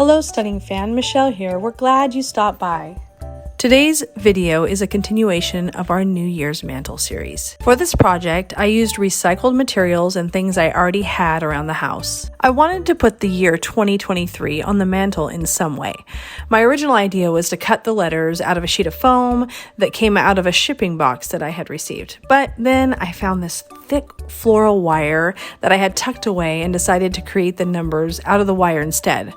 Hello stunning fan, Michele here. We're glad you stopped by. Today's video is a continuation of our New Year's Mantel series. For this project, I used recycled materials and things I already had around the house. I wanted to put the year 2023 on the mantle in some way. My original idea was to cut the letters out of a sheet of foam that came out of a shipping box that I had received. But then I found this thick floral wire that I had tucked away and decided to create the numbers out of the wire instead.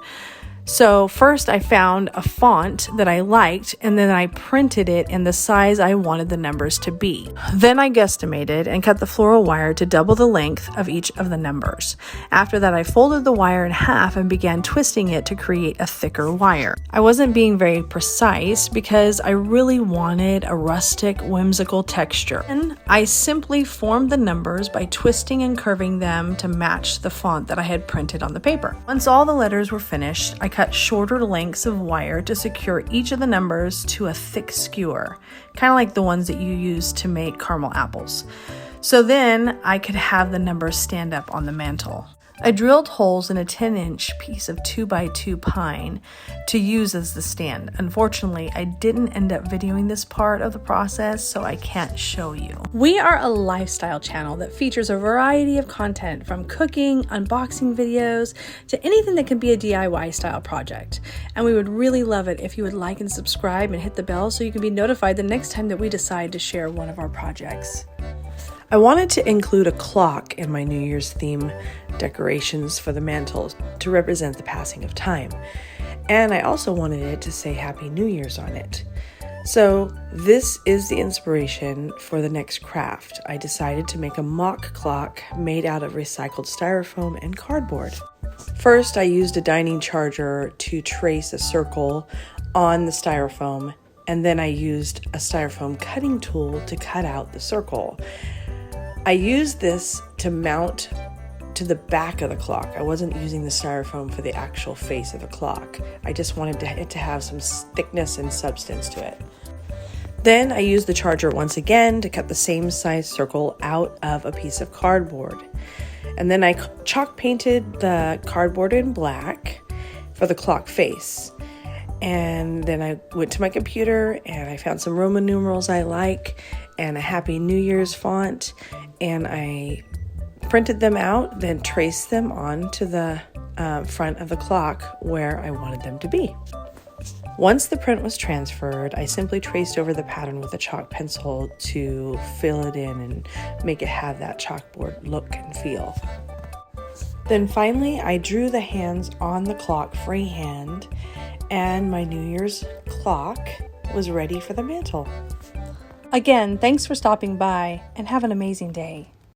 So first I found a font that I liked, and then I printed it in the size I wanted the numbers to be. Then I guesstimated and cut the floral wire to double the length of each of the numbers. After that, I folded the wire in half and began twisting it to create a thicker wire. I wasn't being very precise because I really wanted a rustic, whimsical texture. And I simply formed the numbers by twisting and curving them to match the font that I had printed on the paper. Once all the letters were finished, I cut shorter lengths of wire to secure each of the numbers to a thick skewer, kind of like the ones that you use to make caramel apples. So then I could have the numbers stand up on the mantle. I drilled holes in a 10-inch piece of 2x2 pine to use as the stand. Unfortunately, I didn't end up videoing this part of the process, so I can't show you. We are a lifestyle channel that features a variety of content, from cooking, unboxing videos, to anything that can be a DIY style project. And we would really love it if you would like and subscribe and hit the bell so you can be notified the next time that we decide to share one of our projects. I wanted to include a clock in my New Year's theme decorations for the mantle to represent the passing of time. And I also wanted it to say Happy New Year's on it. So this is the inspiration for the next craft. I decided to make a mock clock made out of recycled styrofoam and cardboard. First, I used a dining charger to trace a circle on the styrofoam, and then I used a styrofoam cutting tool to cut out the circle. I used this to mount to the back of the clock. I wasn't using the styrofoam for the actual face of the clock. I just wanted it to have some thickness and substance to it. Then I used the charger once again to cut the same size circle out of a piece of cardboard. And then I chalk painted the cardboard in black for the clock face. And then I went to my computer and I found some Roman numerals I like and a Happy New Year's font, and I printed them out, then traced them onto the front of the clock where I wanted them to be. Once the print was transferred, I simply traced over the pattern with a chalk pencil to fill it in and make it have that chalkboard look and feel. Then finally, I drew the hands on the clock freehand, and my New Year's clock was ready for the mantle. Again, thanks for stopping by, and have an amazing day.